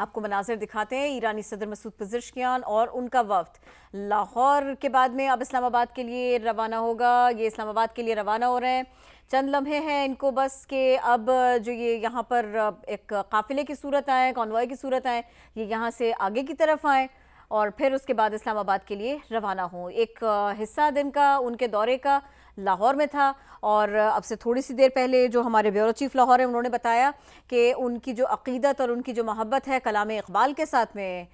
آپ کو مناظر دکھاتے ہیں ایرانی صدر مسعود پزشکیان اور ان کا وفد لاہور کے بعد میں اب اسلام آباد کے لیے روانہ ہوگا. یہ اسلام آباد کے لیے روانہ ہو رہے ہیں. چند لمحے ہیں ان کو بس کہ اب جو یہ یہاں پر ایک قافلے کی صورت آئے, کانوائے کی صورت آئے, یہ یہاں سے آگے کی طرف آئیں اور پھر اس کے بعد اسلام آباد کے لیے روانہ ہوں. ایک حصہ دن کا ان کے دورے کا لاہور میں تھا اور اب سے تھوڑی سی دیر پہلے جو ہمارے بیورو چیف لاہور ہیں انہوں نے بتایا کہ ان کی جو عقیدت اور ان کی جو محبت ہے کلام اقبال کے ساتھ میں,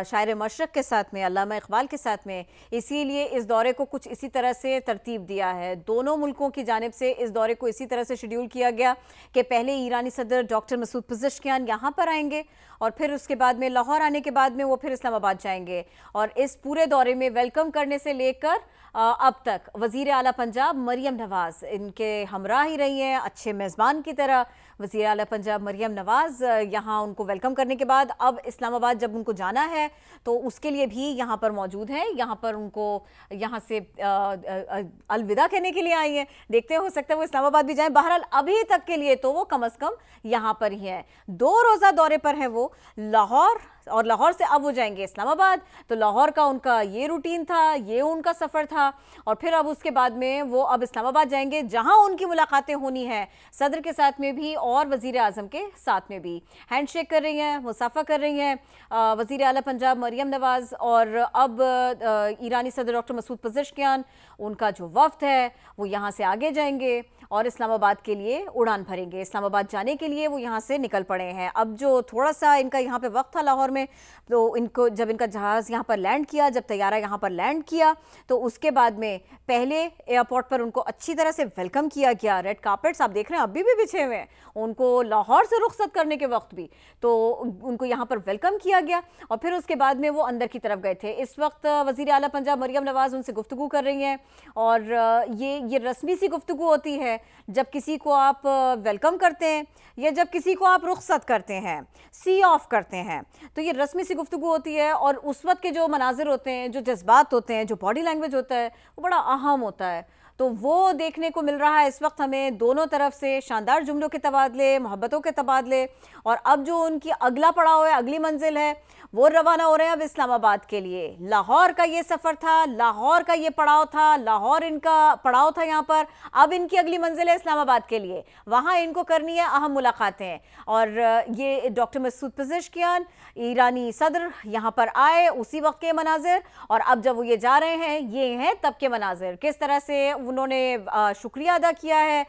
شاعر مشرق کے ساتھ میں, علامہ اقبال کے ساتھ میں, اسی لیے اس دورے کو کچھ اسی طرح سے ترتیب دیا ہے. دونوں ملکوں کی جانب سے اس دورے کو اسی طرح سے شیڈیول کیا گیا کہ پہلے ایرانی صدر ڈاکٹر مسعود پزشکیان یہاں پر آئیں گے اور پھر اس کے بعد میں لاہور آنے کے بعد میں وہ پھر اسلام آباد جائیں گے. اور اس پورے دورے میں ویلکم کرنے سے لے کر اب تک وزیر اعلیٰ پنجاب مریم نواز ان کے ہمراہ ہی رہی ہیں اچھے میزبان کی طرح. وزیر اعلیٰ پنجاب مریم نواز یہاں ان کو ویلکم کرنے کے بعد اب اسلام آباد جب ان کو جانا ہے تو اس کے لیے بھی یہاں پر موجود ہیں. یہاں پر ان کو یہاں سے الوداع کہنے کے لیے آئی ہیں. دیکھتے ہو سکتا ہے وہ اسلام آباد بھی جائیں. بہرحال ابھی تک کے لیے تو وہ کم از کم یہاں پر ہی ہیں. 2 روزہ دورے پر ہیں وہ لاہور, اور لاہور سے اب وہ جائیں گے اسلام آباد. تو لاہور کا ان کا یہ روٹین تھا, یہ ان کا سفر تھا, اور پھر اب اس کے بعد میں وہ اب اسلام آباد جائیں گے جہاں ان کی ملاقاتیں ہونی ہیں صدر کے ساتھ میں بھی اور وزیر اعظم کے ساتھ میں بھی. ہینڈ شیک کر رہی ہیں, مصافحہ کر رہی ہیں وزیر اعلیٰ پنجاب مریم نواز, اور اب ایرانی صدر ڈاکٹر مسعود پزشکیان ان کا جو وفد ہے وہ یہاں سے آگے جائیں گے اور اسلام آباد کے لیے اڑان بھریں گے. اسلام آباد جانے کے لیے وہ یہاں سے نکل پڑے ہیں. اب جو تھوڑا سا ان کا یہاں پہ وقت تھا لاہور میں, تو ان کو جب ان کا جہاز یہاں پر لینڈ کیا, جب طیارہ یہاں پر لینڈ کیا, تو اس کے بعد میں پہلے ایئرپورٹ پر ان کو اچھی طرح سے ویلکم کیا گیا. ریڈ کارپیٹس آپ دیکھ رہے ہیں ابھی بھی بچھے ہوئے ہیں ان کو لاہور سے رخصت کرنے کے وقت بھی, تو ان کو یہاں پر ویلکم کیا گیا اور پھر اس کے بعد میں وہ اندر کی طرف گئے تھے. اس وقت وزیر اعلیٰ پنجاب مریم نواز ان سے گفتگو کر رہی ہیں, اور یہ رسمی سی گفتگو ہوتی ہے جب کسی کو آپ ویلکم کرتے ہیں یا جب کسی کو آپ رخصت کرتے ہیں, سی آف کرتے ہیں, تو یہ رسمی سی گفتگو ہوتی ہے. اور اس وقت کے جو مناظر ہوتے ہیں, جو جذبات ہوتے ہیں, جو باڈی لینگویج ہوتا ہے, وہ بڑا اہم ہوتا ہے. تو وہ دیکھنے کو مل رہا ہے اس وقت ہمیں دونوں طرف سے شاندار جملوں کے تبادلے, محبتوں کے تبادلے. اور اب جو ان کی اگلا پڑاؤ ہے, اگلی منزل ہے, وہ روانہ ہو رہے ہیں اب اسلام آباد کے لیے. لاہور کا یہ سفر تھا, لاہور کا یہ پڑاؤ تھا, لاہور ان کا پڑاؤ تھا یہاں پر. اب ان کی اگلی منزل ہے اسلام آباد کے لیے, وہاں ان کو کرنی ہے اہم ملاقاتیں. اور یہ ڈاکٹر مسعود پزشکیان ایرانی صدر یہاں پر آئے اسی وقت کے مناظر, اور اب جب وہ یہ جا رہے ہیں یہ ہیں تب کے مناظر. کس طرح سے انہوں نے شکریہ ادا کیا ہے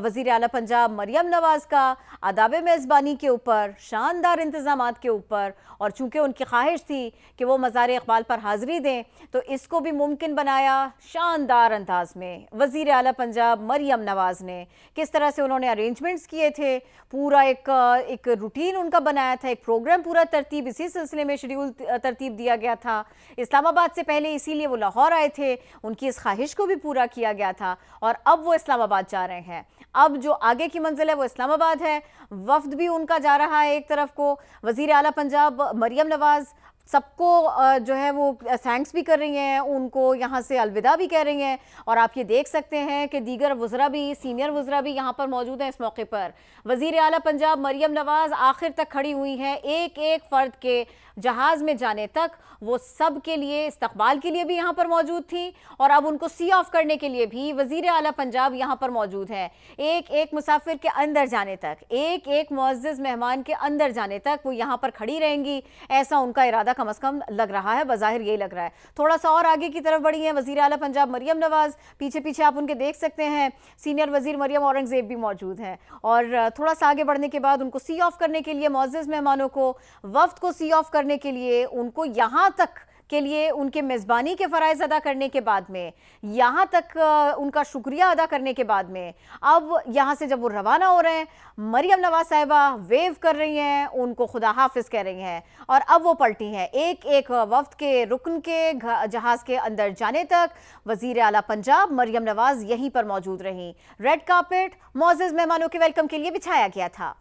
وزیر اعلیٰ پنجاب مریم نواز کا آداب میزبانی کے اوپر, شاندار انتظامات کے اوپر. اور چونکہ ان کی خواہش تھی کہ وہ مزار اقبال پر حاضری دیں, تو اس کو بھی ممکن بنایا شاندار انداز میں وزیر اعلیٰ پنجاب مریم نواز نے. کس طرح سے انہوں نے ارینجمنٹس کیے تھے, پورا ایک روٹین ان کا بنایا تھا, ایک پروگرام پورا ترتیب اسی سلسلے میں شیڈیول ترتیب دیا گیا تھا. اسلام آباد سے پہلے اسی لیے وہ لاہور آئے تھے, ان کی اس خواہش کو بھی پورا کیا گیا تھا, اور اب وہ اسلام آباد جا رہے ہیں. اب جو آگے کی منزل ہے وہ اسلام آباد ہے. وفد بھی ان کا جا رہا ہے ایک طرف کو, وزیر اعلیٰ پنجاب مریم نواز سب کو جو ہے وہ تھینکس بھی کر رہی ہیں, ان کو یہاں سے الوداع بھی کہہ رہی ہیں. اور آپ یہ دیکھ سکتے ہیں کہ دیگر وزراء بھی, سینئر وزراء بھی یہاں پر موجود ہیں اس موقع پر. وزیر اعلیٰ پنجاب مریم نواز آخر تک کھڑی ہوئی ہیں ایک ایک فرد کے جہاز میں جانے تک. وہ سب کے لیے استقبال کے لیے بھی یہاں پر موجود تھی, اور اب ان کو سی آف کرنے کے لیے بھی وزیر اعلیٰ پنجاب یہاں پر موجود ہیں. ایک ایک مسافر کے اندر جانے تک, ایک ایک معزز مہمان کے اندر جانے تک وہ یہاں پر کھڑی رہیں گی, ایسا ان کا ارادہ کم از کم لگ رہا ہے, بظاہر یہی لگ رہا ہے. تھوڑا سا اور آگے کی طرف بڑھی ہیں وزیر اعلیٰ پنجاب مریم نواز, پیچھے پیچھے آپ ان کے دیکھ سکتے ہیں سینئر وزیر مریم اورنگزیب بھی موجود ہیں. اور تھوڑا سا آگے بڑھنے کے بعد ان کو سی آف کرنے کے لیے, معزز مہمانوں کو, وفد کو سی آف کرنے کے لیے, ان کو یہاں تک کے لیے ان کے میزبانی کے فرائض ادا کرنے کے بعد میں, یہاں تک ان کا شکریہ ادا کرنے کے بعد میں, اب یہاں سے جب وہ روانہ ہو رہے ہیں مریم نواز صاحبہ ویو کر رہی ہیں, ان کو خدا حافظ کہہ رہی ہیں, اور اب وہ پلٹی ہیں ایک ایک وفد کے رکن کے جہاز کے اندر جانے تک. وزیر اعلیٰ پنجاب مریم نواز یہیں پر موجود رہیں. ریڈ کارپیٹ معزز مہمانوں کے ویلکم کے لیے بچھایا گیا تھا.